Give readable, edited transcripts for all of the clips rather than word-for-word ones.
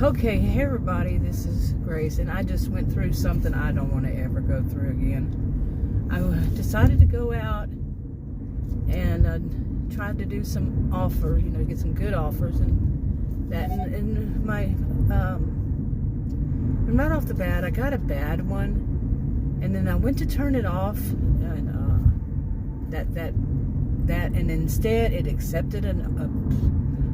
Okay, hey everybody, this is Grace, and I just went through something I don't want to ever go through again. I decided to go out and tried to do some offers, get some good offers, and that, and my, and right off the bat, I got a bad one, and then I went to turn it off, and and instead it accepted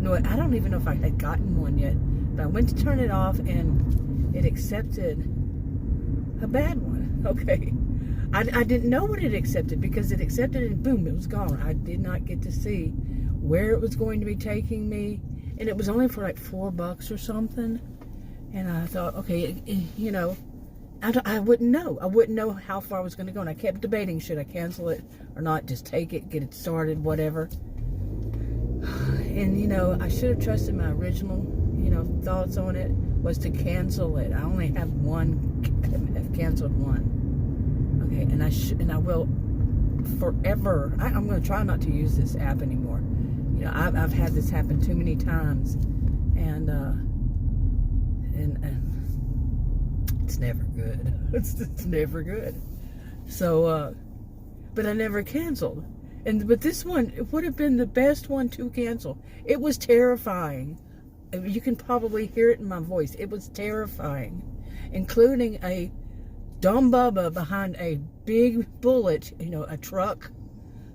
no, I don't even know if I had gotten one yet. But I went to turn it off and it accepted a bad one. Okay. I didn't know what it accepted because it accepted it and boom, it was gone. I did not get to see where it was going to be taking me. And it was only for like $4 or something. And I thought, okay, I wouldn't know. I wouldn't know how far I was going to go. And I kept debating, should I cancel it or not? Just take it, get it started, whatever. And, I should have trusted my original thoughts on it was to cancel it. I only have canceled one. Okay, and I will forever. I'm going to try not to use this app anymore. I've had this happen too many times, and it's never good. It's never good. So, but I never canceled. But this one, it would have been the best one to cancel. It was terrifying. You can probably hear it in my voice. It was terrifying, including a dumb Bubba behind a big bullet, a truck,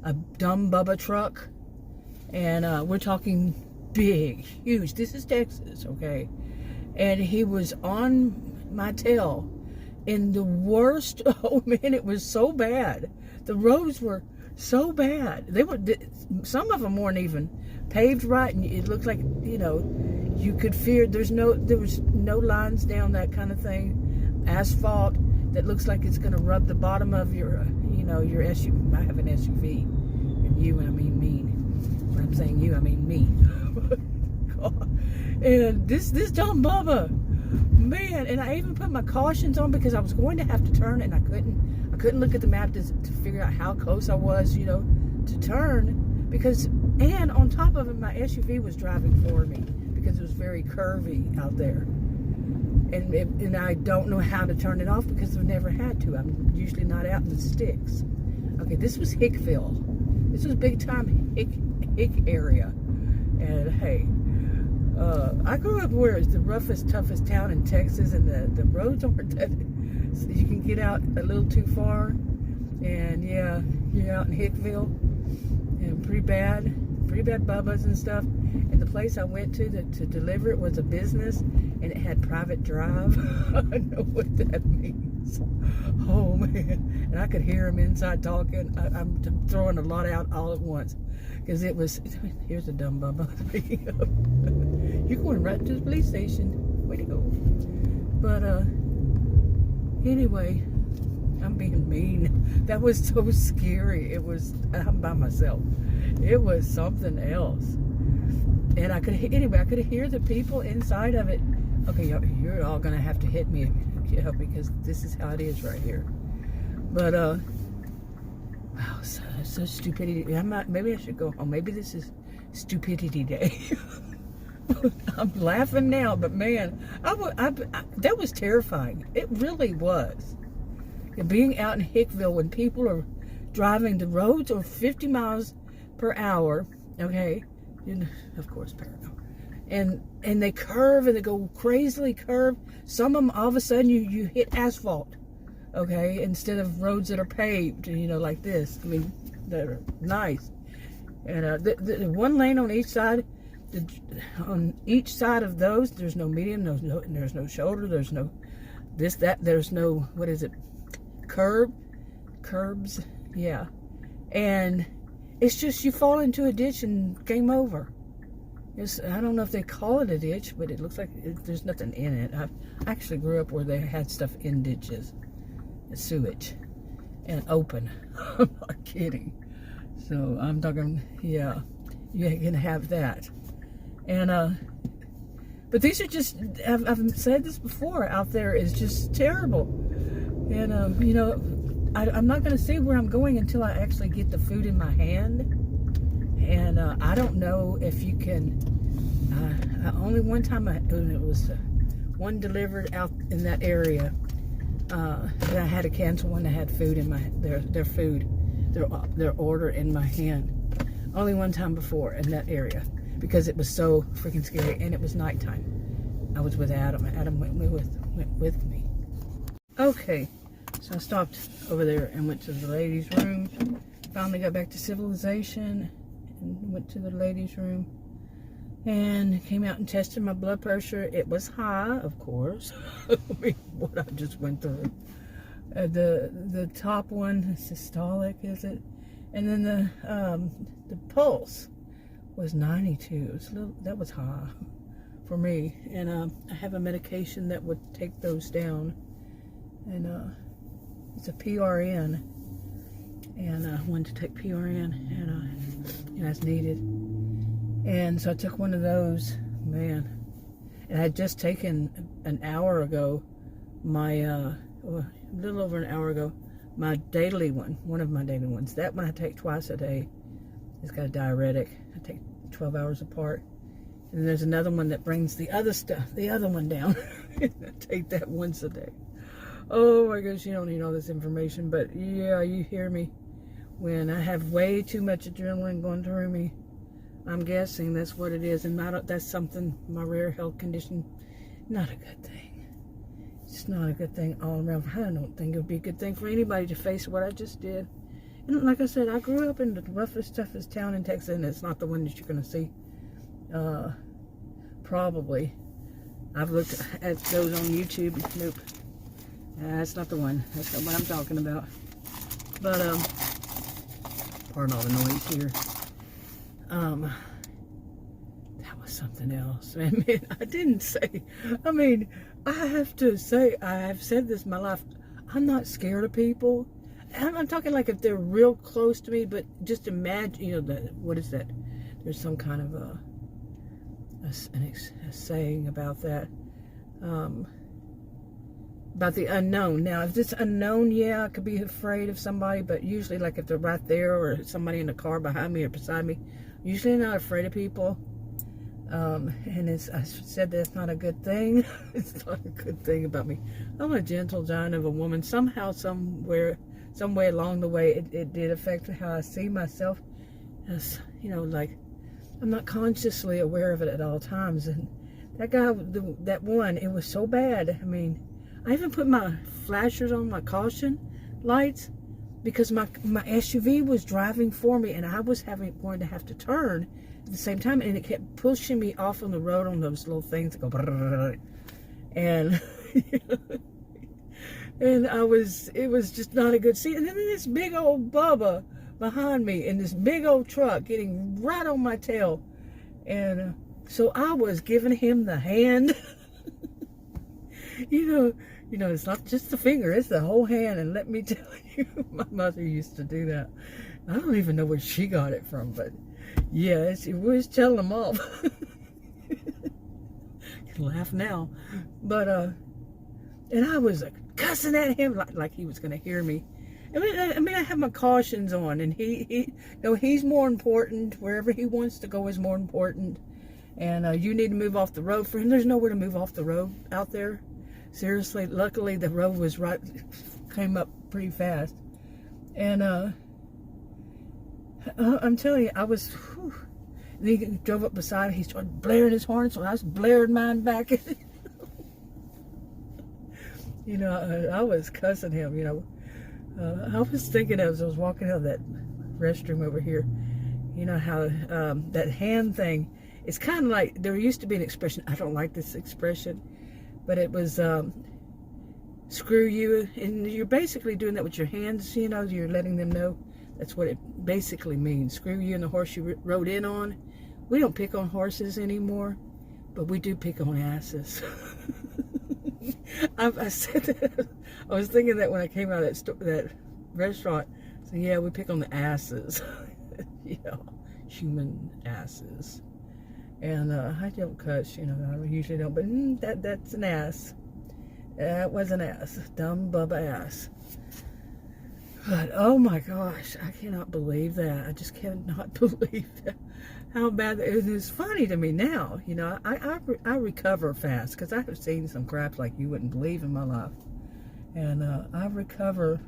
a dumb Bubba truck. And we're talking big, huge. This is Texas, okay? And he was on my tail in the worst. Oh man, it was so bad. The roads were so bad. Some of them weren't even paved right, and it looked like you could fear. There was no lines down, that kind of thing. Asphalt that looks like it's going to rub the bottom of your your SUV. I have an SUV, and you, I mean me. When I'm saying you, I mean me. And this dumb Bubba, man. And I even put my cautions on because I was going to have to turn, and I couldn't look at the map to figure out how close I was, to turn, and on top of it, my SUV was driving for me because it was very curvy out there. And I don't know how to turn it off because I've never had to. I'm usually not out in the sticks. Okay, this was Hicksville. This was Bigtime Hick area. And hey, I grew up where it's the roughest, toughest town in Texas, and the roads aren't that. So you can get out a little too far, and yeah, you're out in Hicksville, and pretty bad Bubbas and stuff. And the place I went to deliver it was a business, and it had private drive. I know what that means. Oh man, and I could hear him inside talking. I'm throwing a lot out all at once because it was. Here's a dumb Bubba. You're going right to the police station. Way to go. But anyway, I'm being mean. That was so scary. I'm by myself. It was something else. And I could hear the people inside of it. Okay, you're all gonna have to hit me, because this is how it is right here. But wow, so stupidity. Maybe I should go home. Maybe this is stupidity day. I'm laughing now, but man, that was terrifying. It really was. And being out in Hicksville when people are driving, the roads are 50 miles per hour, okay? Of course, parallel. And they curve, and they go crazily curve. Some of them, all of a sudden, you hit asphalt, okay? Instead of roads that are paved, like this. I mean, that are nice. And the one lane on each side, on each side of those, there's no median, there's no shoulder, there's no this, that, there's no, what is it, curbs, yeah. And it's just, you fall into a ditch and game over. I don't know if they call it a ditch, but it looks like there's nothing in it. I actually grew up where they had stuff in ditches, sewage, and open. I'm not kidding. So I'm talking, yeah, you can have that. And but these are just, I've said this before, out there is just terrible. And I'm not going to see where I'm going until I actually get the food in my hand. And I don't know if you can. Only one time it was one delivered out in that area. And I had to cancel one that had food in their order in my hand. Only one time before in that area, because it was so freaking scary, and it was nighttime. I was with Adam. Adam went with me. Okay, so I stopped over there and went to the ladies' room. Finally got back to civilization and went to the ladies' room and came out and tested my blood pressure. It was high, of course. I mean, what I just went through. The top one, systolic, is it? And then the pulse was 92. It was that was high for me. And I have a medication that would take those down. And it's a PRN. And I wanted to take PRN, and as needed. And so I took one of those, man. And I had just taken an hour ago a little over an hour ago, my daily one of my daily ones. That one I take twice a day. It's got a diuretic. I take 12 hours apart. And then there's another one that brings the other one down. I take that once a day. Oh my gosh, you don't need all this information, but yeah, you hear me. When I have way too much adrenaline going through me, I'm guessing that's what it is. And that's something, my rare health condition, not a good thing. It's not a good thing all around. I don't think it would be a good thing for anybody to face what I just did. And like I said, I grew up in the roughest, toughest town in Texas, and it's not the one that you're going to see. Probably. I've looked at those on YouTube. Nope. That's not the one. That's not what I'm talking about. But, pardon all the noise here. That was something else. I mean, I have to say, I have said this in my life, I'm not scared of people. I'm talking like if they're real close to me, but just imagine, what is that? There's some kind of a saying about that. About the unknown. Now, if it's unknown, yeah, I could be afraid of somebody, but usually, like if they're right there or somebody in the car behind me or beside me, usually not afraid of people. And I said that's not a good thing. It's not a good thing about me. I'm a gentle giant of a woman. Somehow, some way along the way, it did affect how I see myself. As, like, I'm not consciously aware of it at all times. And that guy, that one, it was so bad. I mean, I even put my flashers on, my caution lights, because my SUV was driving for me, and I was going to have to turn at the same time, and it kept pushing me off on the road on those little things that go brrr, and and it was just not a good scene. And then this big old Bubba behind me in this big old truck getting right on my tail, and so I was giving him the hand. It's not just the finger, it's the whole hand. And let me tell you, my mother used to do that. I don't even know where she got it from, but yeah, she was telling them off. You can laugh now. But, and I was cussing at him like he was going to hear me. I mean, I have my cautions on, and he's more important. Wherever he wants to go is more important. And you need to move off the road for him. There's nowhere to move off the road out there. Seriously, luckily the road was came up pretty fast. And I'm telling you, I was, whew. He drove up beside me, he started blaring his horn, so I was blaring mine back. I was cussing him, I was thinking as I was walking out of that restroom over here, how that hand thing, it's kind of like, there used to be an expression, I don't like this expression, but it was screw you, and you're basically doing that with your hands, you're letting them know. That's what it basically means. Screw you and the horse you rode in on. We don't pick on horses anymore, but we do pick on asses. I said that. I was thinking that when I came out of that restaurant. So yeah, we pick on the asses. Human asses. And I don't cuss, I usually don't, but that's an ass. That was an ass. Dumb Bubba ass. But oh my gosh, I cannot believe that. I just cannot believe that. How bad that is. It's funny to me now. You know, I recover fast because I have seen some crap like you wouldn't believe in my life. And I recover,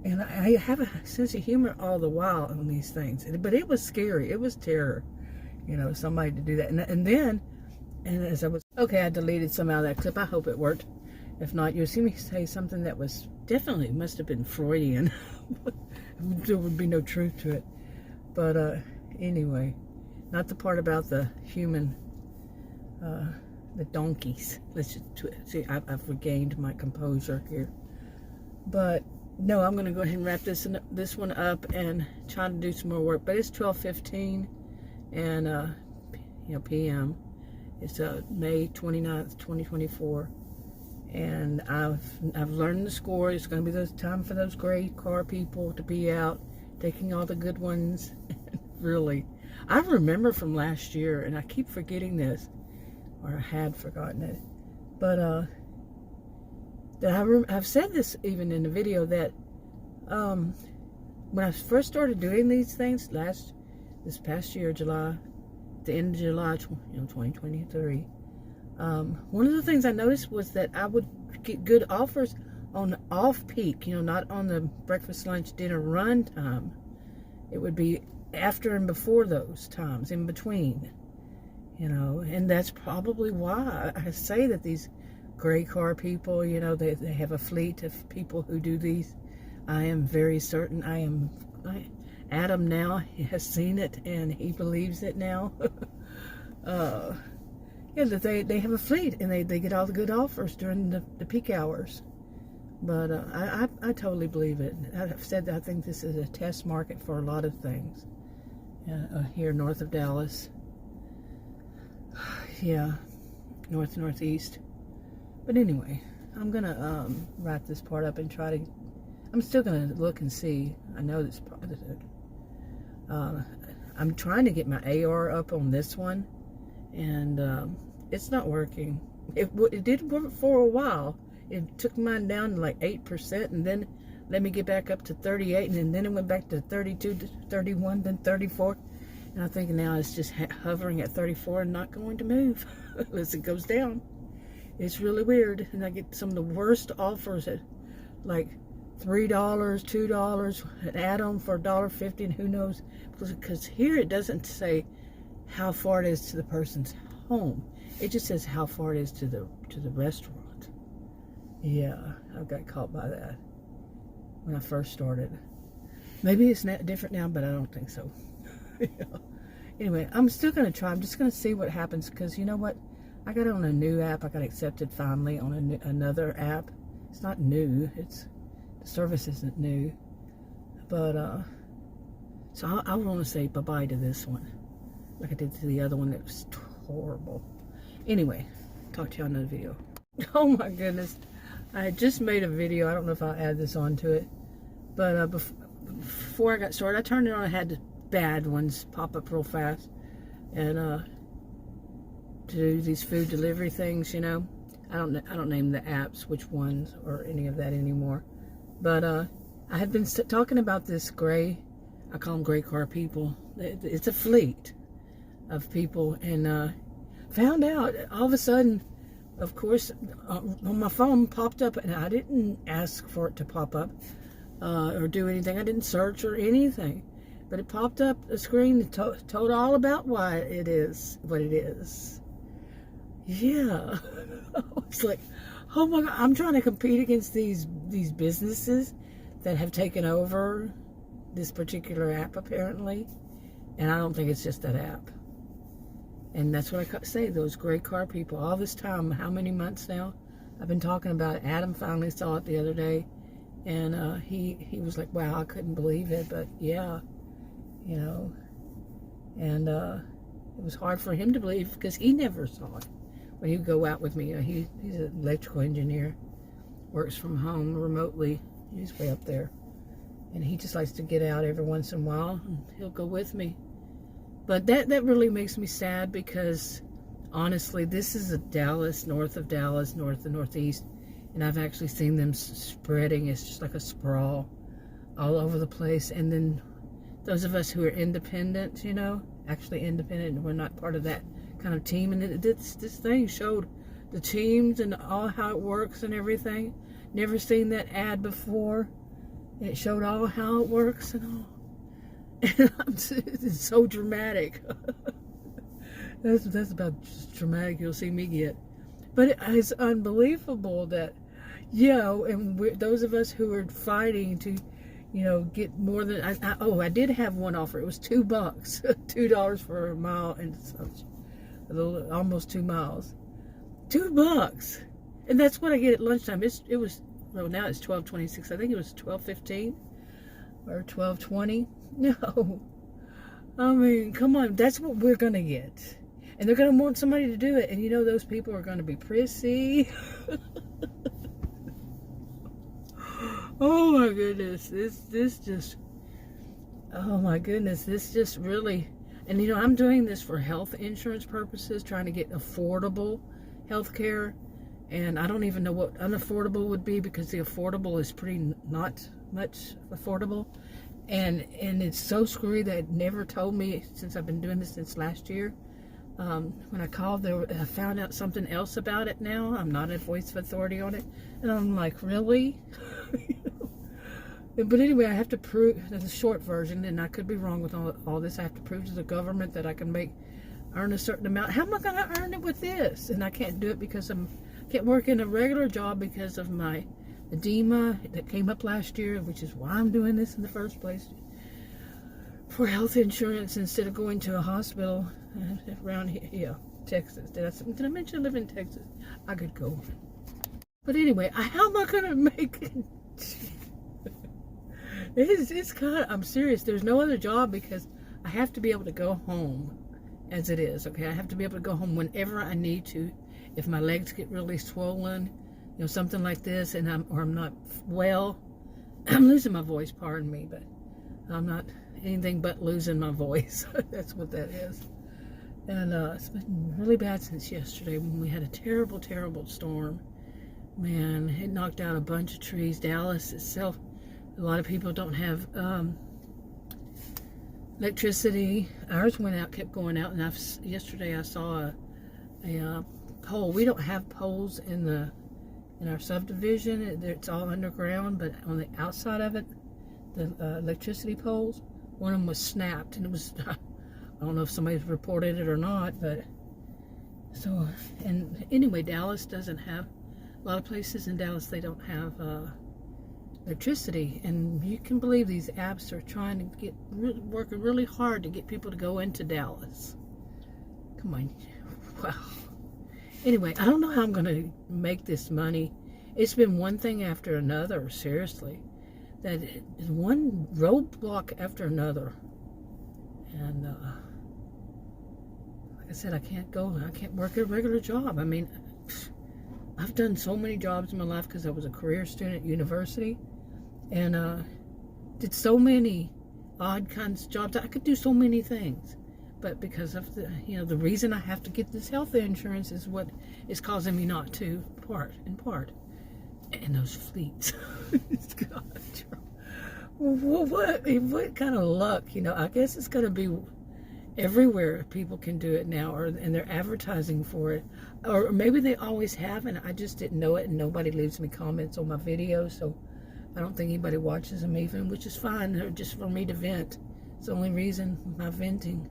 and I have a sense of humor all the while on these things. But it was scary. It was terror. You know, somebody to do that. And then, and as I was, okay, I deleted some out of that clip. I hope it worked. If not, you'll see me say something that was definitely must have been Freudian. There would be no truth to it. But anyway, not the part about the human, the donkeys. Let's just see. I've regained my composure here. But no, I'm going to go ahead and wrap this one up and try to do some more work. But it's 12:15, and you know, p.m. It's May 29th, 2024. And I've learned the score. It's going to be the time for those gray car people to be out, taking all the good ones. Really, I remember from last year, and I keep forgetting this, or I had forgotten it. But I've said this even in the video that when I first started doing these things this past year, July, the end of July, 2023. One of the things I noticed was that I would get good offers on off-peak, you know, not on the breakfast, lunch, dinner run time. It would be after and before those times, in between, you know, and that's probably why I say that these gray car people, you know, they have a fleet of people who do these. I am very certain Adam now has seen it and he believes it now. Yeah, that they have a fleet and they get all the good offers during the peak hours. But I totally believe it. I've said that I think this is a test market for a lot of things here north of Dallas. Yeah, northeast. But anyway, I'm gonna wrap this part up and try to. I'm still gonna look and see. I know this part. I'm trying to get my AR up on this one. And it's not working. It did work for a while. It took mine down to like 8%, and then let me get back up to 38, and then it went back to 32, 31, then 34. And I'm thinking now it's just hovering at 34 and not going to move as it goes down. It's really weird, and I get some of the worst offers at like $3, $2, an add-on for $1.50, and who knows? Because here it doesn't say how far it is to the person's home. It just says how far it is to the restaurant. Yeah, I got caught by that when I first started. Maybe it's not different now, but I don't think so. Yeah. Anyway, I'm still going to try. I'm just going to see what happens, because you know what? I got on a new app. I got accepted finally on another app. It's not new. The service isn't new. But, so I want to say bye-bye to this one, like I did to the other one that was horrible. Anyway, talk to you on another video. Oh my goodness. I had just made a video. I don't know if I'll add this onto it. But before I got started, I turned it on. I had the bad ones pop up real fast. And to do these food delivery things, you know. I don't name the apps, which ones, or any of that anymore. But I have been talking about this gray, I call them gray car people. It's a fleet of people, and found out all of a sudden, of course, on my phone popped up, and I didn't ask for it to pop up or do anything. I didn't search or anything, but it popped up a screen that told all about why it is what it is. Yeah. It's like, oh my God, I'm trying to compete against these businesses that have taken over this particular app apparently, and I don't think it's just that app. And that's what I say, those gray car people. All this time, how many months now? I've been talking about it. Adam finally saw it the other day, and he was like, wow, I couldn't believe it, but yeah, you know. And it was hard for him to believe because he never saw it. When he'd go out with me, you know, he's an electrical engineer, works from home remotely. He's way up there. And he just likes to get out every once in a while, and he'll go with me. But that really makes me sad because, honestly, this is a Dallas, north of Dallas, north and northeast, and I've actually seen them spreading. It's just like a sprawl all over the place. And then those of us who are independent, you know, actually independent, we're not part of that kind of team. And this thing showed the teams and all how it works and everything. Never seen that ad before. It showed all how it works and all. And it's so dramatic. That's about as dramatic you'll see me get. But it's unbelievable that, and those of us who are fighting to, get more than, I did have one offer. It was $2, $2 for a mile and such, almost 2 miles. $2, and that's what I get at lunchtime. Now it's 12:26. I think it was 12:15 or 12:20. No, I mean, come on, that's what we're gonna get, and they're gonna want somebody to do it, and those people are gonna be prissy. Oh my goodness, this just, oh my goodness, this just really, and I'm doing this for health insurance purposes, trying to get affordable health care, and I don't even know what unaffordable would be, because the affordable is pretty not much affordable, and it's so screwy that it never told me, since I've been doing this since last year. When I called, I found out something else about it now. I'm not a voice of authority on it, and I'm like, really? But anyway, I have to prove, that's a short version, and I could be wrong with all this. I have to prove to the government that I can earn a certain amount. How am I going to earn it with this? And I can't do it because I can't work in a regular job because of my edema that came up last year, which is why I'm doing this in the first place, for health insurance instead of going to a hospital around here, Texas. Did I mention I live in Texas? I could go. But anyway, how am I going to make it? It's kind of, I'm serious. There's no other job, because I have to be able to go home as it is, okay? I have to be able to go home whenever I need to. If my legs get really swollen, something like this, and I'm not well, I'm losing my voice, pardon me, but I'm not anything but losing my voice. That's what that is. And it's been really bad since yesterday, when we had a terrible, terrible storm. Man, it knocked out a bunch of trees. Dallas itself, a lot of people don't have electricity. Ours went out, kept going out, and yesterday I saw a pole. We don't have poles in our subdivision. It's all underground, but on the outside of it, the electricity poles, one of them was snapped, and it was, I don't know if somebody's reported it or not, but so, and anyway, Dallas doesn't have, a lot of places in Dallas, they don't have electricity, and you can believe these apps are trying to working really hard to get people to go into Dallas. Come on. Wow. Anyway, I don't know how I'm going to make this money. It's been one thing after another, seriously. That is one roadblock after another. And like I said, I can't work a regular job. I mean, I've done so many jobs in my life because I was a career student at university, and did so many odd kinds of jobs. I could do so many things, but because of the reason I have to get this health insurance is what is causing me not to, in part. And those fleets. God, what kind of luck? I guess it's going to be everywhere. People can do it now, and they're advertising for it, or maybe they always have, and I just didn't know it, and nobody leaves me comments on my videos, so I don't think anybody watches them even, which is fine. They're just for me to vent. It's the only reason, my venting,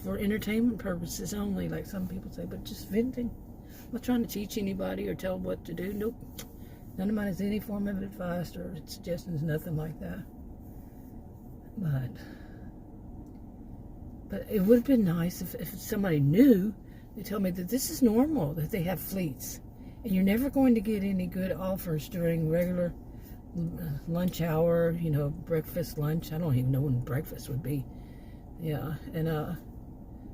for entertainment purposes only, like some people say, but just venting. I'm not trying to teach anybody or tell them what to do. Nope. None of mine is any form of advice or suggestions, nothing like that. But it would have been nice if somebody knew. They tell me that this is normal, that they have fleets. And you're never going to get any good offers during regular lunch hour, breakfast, lunch. I don't even know when breakfast would be. Yeah, and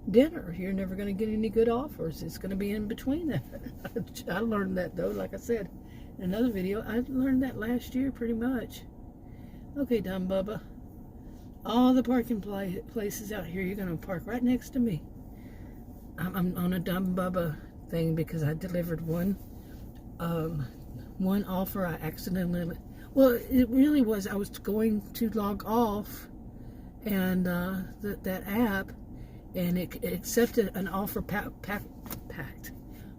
dinner. You're never going to get any good offers. It's going to be in between that. I learned that, though, like I said in another video. I learned that last year, pretty much. Okay, dumb Bubba. All the parking places out here, you're going to park right next to me. I'm on a dumb Bubba thing because I delivered one offer. I accidentally, Well, it really was. I was going to log off, and that app, and it accepted an offer packed,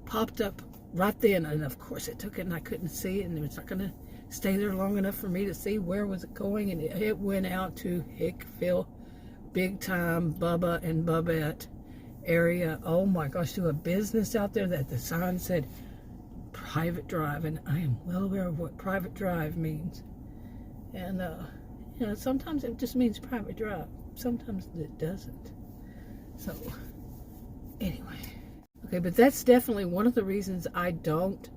popped up right then, and of course it took it, and I couldn't see it, and it was not going to stay there long enough for me to see where was it going, and it went out to Hicksville, Bigtime, Bubba and Bubette area. Oh my gosh, to a business out there that the sign said private drive, and I am well aware of what private drive means. And you know, sometimes it just means private drive, sometimes it doesn't. So anyway, okay, but that's definitely one of the reasons I don't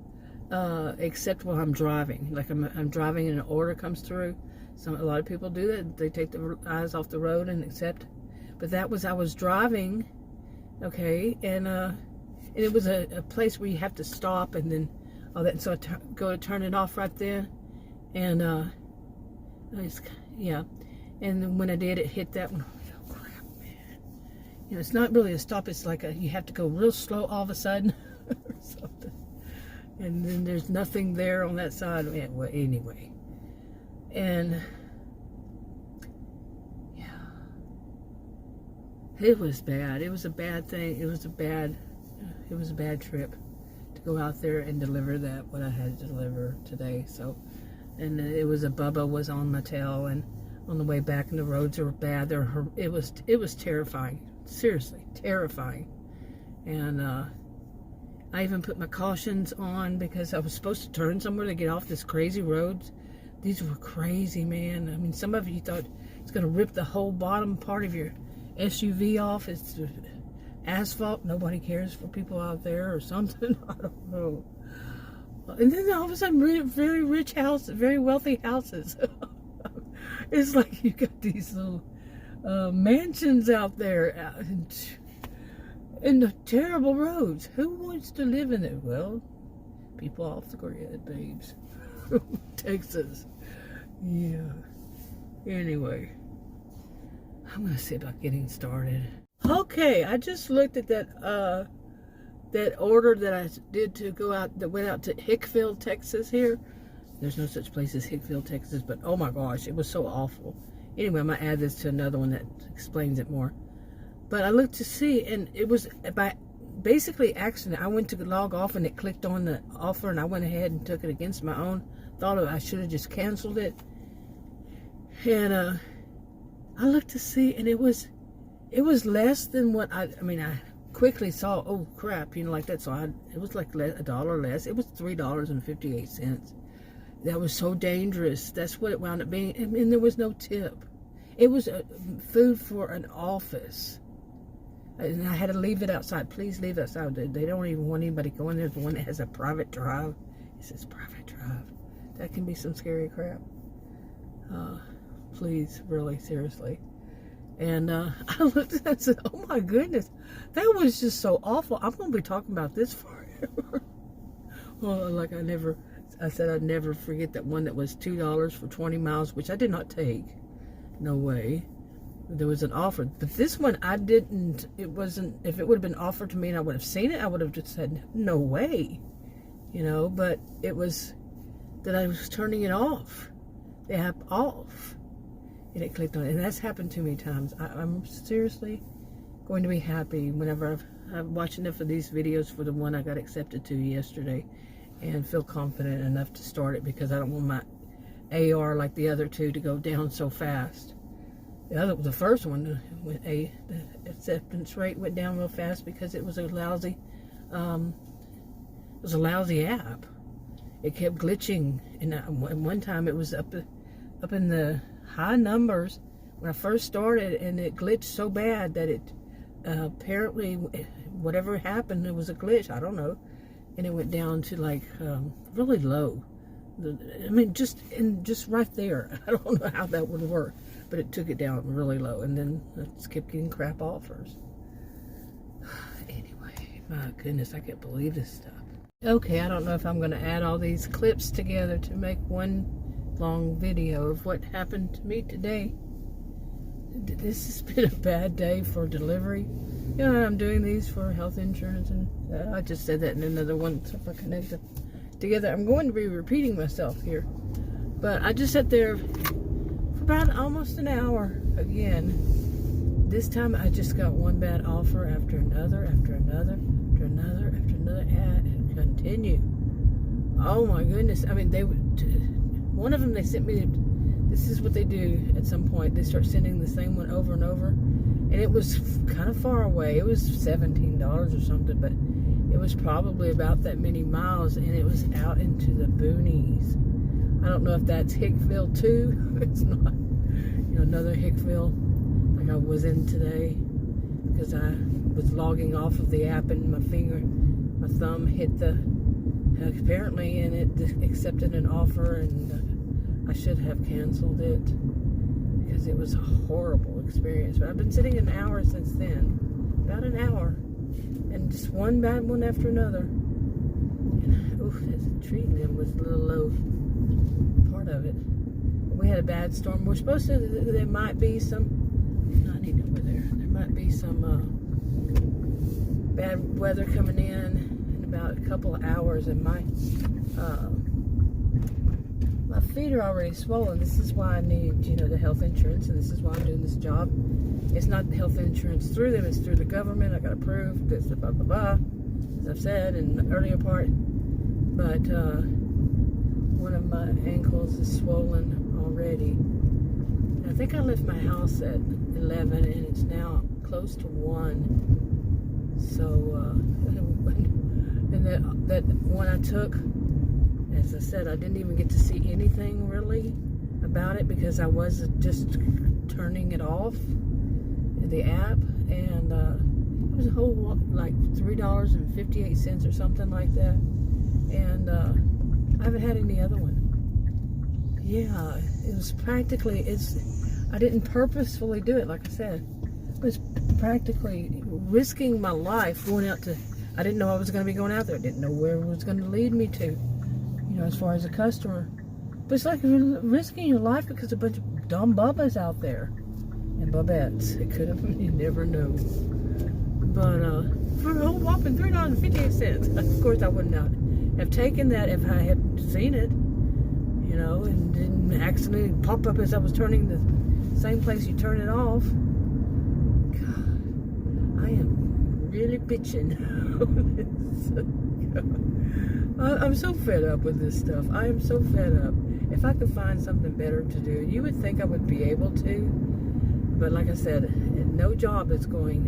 accept while I'm driving. Like I'm driving and an order comes through. A lot of people do that. They take the eyes off the road and accept. But that was, I was driving, okay, and it was a place where you have to stop and then all that. And so I go to turn it off right there, and yeah. And then when I did, it hit that one. Oh crap, man! You know, it's not really a stop. It's like you have to go real slow all of a sudden, or something. And then there's nothing there on that side. Yeah, well, anyway. And yeah, it was bad. It was a bad thing. It was a bad trip to go out there and deliver what I had to deliver today. So, and it was Bubba was on my tail, and on the way back, and the roads are bad. It was terrifying. Seriously, terrifying. And I even put my cautions on because I was supposed to turn somewhere to get off this crazy roads. These were crazy, man. I mean, some of you thought it's going to rip the whole bottom part of your SUV off. It's asphalt. Nobody cares for people out there or something. I don't know. And then all of a sudden, very rich houses, very wealthy houses. It's like you got these little mansions out there and the terrible roads. Who wants to live in it? Well, people off the grid, babes. Texas. Yeah. Anyway, I'm gonna see about getting started. Okay, I just looked at that order that I did to go out, that went out to Hicksville, Texas here. There's no such place as Hicksville, Texas, but oh my gosh, it was so awful. Anyway, I'm gonna add this to another one that explains it more. But I looked to see, and it was by basically accident. I went to log off and it clicked on the offer, and I went ahead and took it against my own. Thought I should have just canceled it. And I looked to see, and it was less than what I quickly saw, oh crap, you know, like that. So it was like $1 less. It was $3.58. That was so dangerous. That's what it wound up being. And there was no tip. It was food for an office. And I had to leave it outside. Please leave it outside. They don't even want anybody going there. The one that has a private drive. It says private drive. That can be some scary crap. Please, really, seriously. And I looked at it and said, oh my goodness, that was just so awful. I'm going to be talking about this forever. Well, like I said I'd never forget that one that was $2 for 20 miles, which I did not take. No way. There was an offer. But this one, I didn't, it wasn't, if it would have been offered to me and I would have seen it, I would have just said, no way. You know, but it was that I was turning it off. The app off. And it clicked on it. And that's happened too many times. I'm seriously going to be happy whenever I've watched enough of these videos for the one I got accepted to yesterday and feel confident enough to start it, because I don't want my AR like the other two to go down so fast. The first one, the acceptance rate went down real fast because it was a lousy app. It kept glitching, and one time it was up in the high numbers when I first started, and it glitched so bad that it apparently, whatever happened, it was a glitch. I don't know, and it went down to like really low. I mean, just right there. I don't know how that would work, but it took it down really low, and then it just kept getting crap offers. Anyway, my goodness, I can't believe this stuff. Okay, I don't know if I'm going to add all these clips together to make one long video of what happened to me today. This has been a bad day for delivery. You know, I'm doing these for health insurance, and I just said that in another one, so if I connect them together. I'm going to be repeating myself here. But I just sat there for about almost an hour again. This time I just got one bad offer after another, after another, after another, after another, and continue. Oh my goodness. I mean, one of them, they sent me, this is what they do at some point. They start sending the same one over and over. And it was kind of far away. It was $17 or something, but it was probably about that many miles, and it was out into the boonies. I don't know if that's Hicksville too. It's not, another Hicksville like I was in today, because I was logging off of the app and my thumb hit the, apparently, and it accepted an offer, and I should have canceled it because it was a horrible experience. But I've been sitting an hour since then, about an hour, and just one bad one after another. And, that tree limb was a little low, part of it. We had a bad storm. We're supposed to, there might be some, I need over there. There might be some bad weather coming in about a couple of hours, and my feet are already swollen. This is why I need, the health insurance, and this is why I'm doing this job. It's not the health insurance through them, it's through the government. I got approved, this, blah, blah, blah, as I've said in the earlier part. But one of my ankles is swollen already. And I think I left my house at 11, and it's now close to 1. So, and that one I took, as I said, I didn't even get to see anything really about it because I was just turning it off, the app, and it was a whole like $3.58 or something like that, and I haven't had any other one. Yeah, it was practically, I didn't purposefully do it, like I said. It was practically risking my life going out to, I didn't know I was going to be going out there. I didn't know where it was going to lead me to, as far as a customer. But it's like risking your life because a bunch of dumb Bubbas out there. And Bubettes. It could have, you never know. But for a whole whopping $3.58. Of course, I would not have taken that if I had seen it, and didn't accidentally pop up as I was turning the same place you turn it off. God, I am really bitching. I'm so fed up with this stuff. I am so fed up. If I could find something better to do, you would think I would be able to. But like I said, no job is going,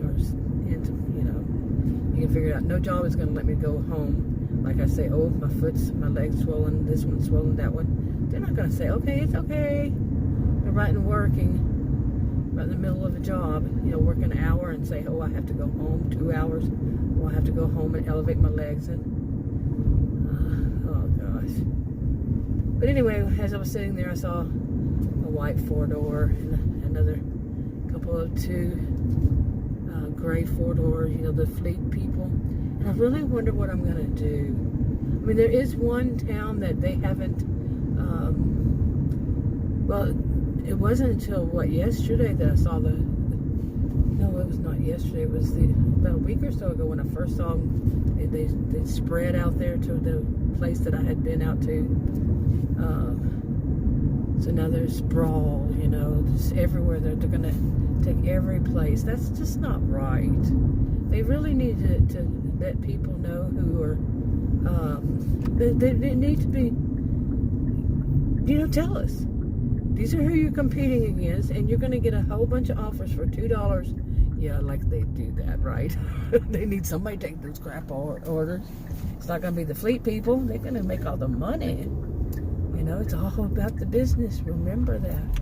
into, you can figure it out. No job is going to let me go home. Like I say, my leg's swollen, this one's swollen, that one. They're not going to say, okay, it's okay. They're right in working, right in the middle of a job, work an hour and say, I have to go home 2 hours. I have to go home and elevate my legs. And oh gosh. But anyway, as I was sitting there, I saw a white 4-door and another couple of 2 gray 4-door, the fleet people. And I really wonder what I'm going to do. I mean, there is one town that they haven't, it wasn't until, yesterday that I saw no, it was not yesterday. It was about a week or so ago when I first saw them. They spread out there to the place that I had been out to. So now there's sprawl, just everywhere. They're going to take every place. That's just not right. They really need to let people know who are, they need to be, tell us. These are who you're competing against, and you're going to get a whole bunch of offers for $2. Yeah, like they do that, right? They need somebody to take those crap orders. It's not going to be the fleet people. They're going to make all the money. It's all about the business. Remember that.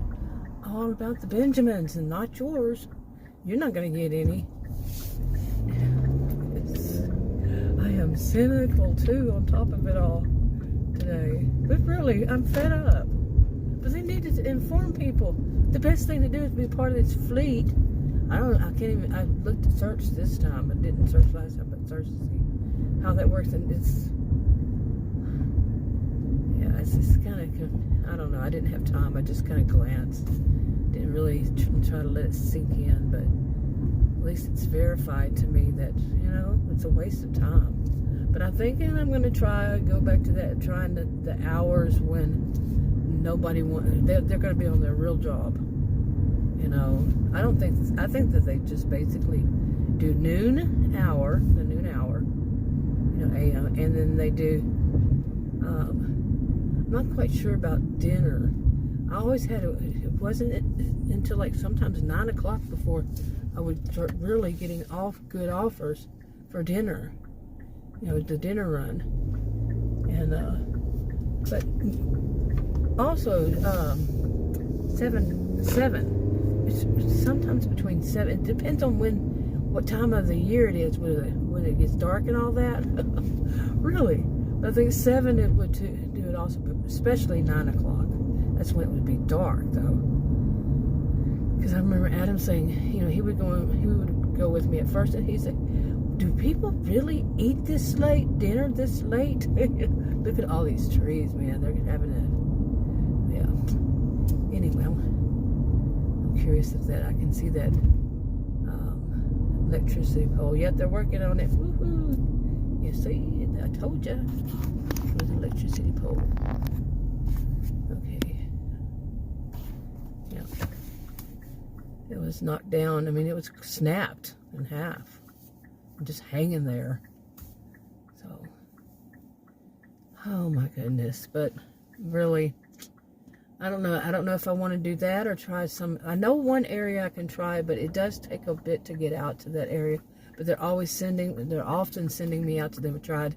All about the Benjamins and not yours. You're not going to get any. I am cynical, too, on top of it all today. But really, I'm fed up. But they need to inform people. The best thing to do is be part of this fleet. I can't even, I looked to search this time. I didn't search last time, but search to see how that works. And it's just kind of, I don't know. I didn't have time. I just kind of glanced. Didn't really try to let it sink in, but at least it's verified to me that, it's a waste of time. But I'm thinking I'm going to go back to that, trying the hours when nobody they're going to be on their real job. You know, I think that they just basically do the noon hour, you know, AM, and then they do, I'm not quite sure about dinner. I always had, it wasn't until like sometimes 9 o'clock before I would start really getting good offers for dinner, you know, the dinner run. And, but also, 7, it's sometimes between 7, it depends on what time of the year it is, when it gets dark and all that. Really. But I think 7 it would do it also, but especially 9 o'clock. That's when it would be dark, though. Because I remember Adam saying, you know, he would go with me at first, and he said, "Do people really eat this late? Dinner this late?" Look at all these trees, man. They're having a, yeah. Anyway, I'm curious if I can see that electricity pole. Yep, they're working on it. Woohoo! You see, I told you. It was an electricity pole. Okay. Yeah. It was knocked down. I mean, it was snapped in half. Just hanging there. So, oh my goodness. But really, I don't know if I want to do that or try some. I know one area I can try, but it does take a bit to get out to that area. But they're often sending me out to them. I tried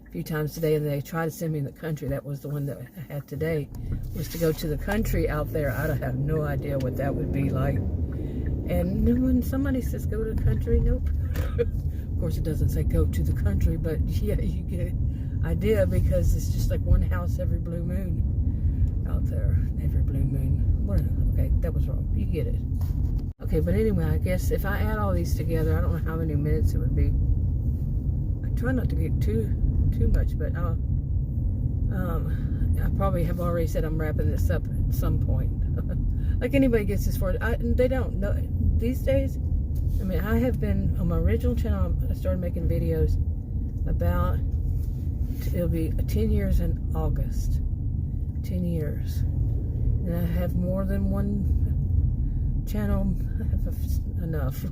a few times today, and they tried to send me in the country. That was the one that I had today, was to go to the country out there. I have no idea what that would be like. And when somebody says go to the country, nope. Of course, it doesn't say go to the country, but yeah, you get an idea, because it's just like one house every blue moon out there. Every blue moon. Okay, that was wrong. You get it. Okay, but anyway, I guess if I add all these together, I don't know how many minutes it would be. I try not to get too much, but I probably have already said I'm wrapping this up at some point. Like anybody gets this far, they don't know these days. I mean, I have been on my original channel. I started making videos about, it'll be 10 years in August. 10 years. And I have more than one channel. I have enough.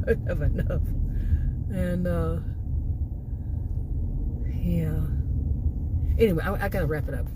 I have enough. And, yeah. Anyway, I gotta wrap it up.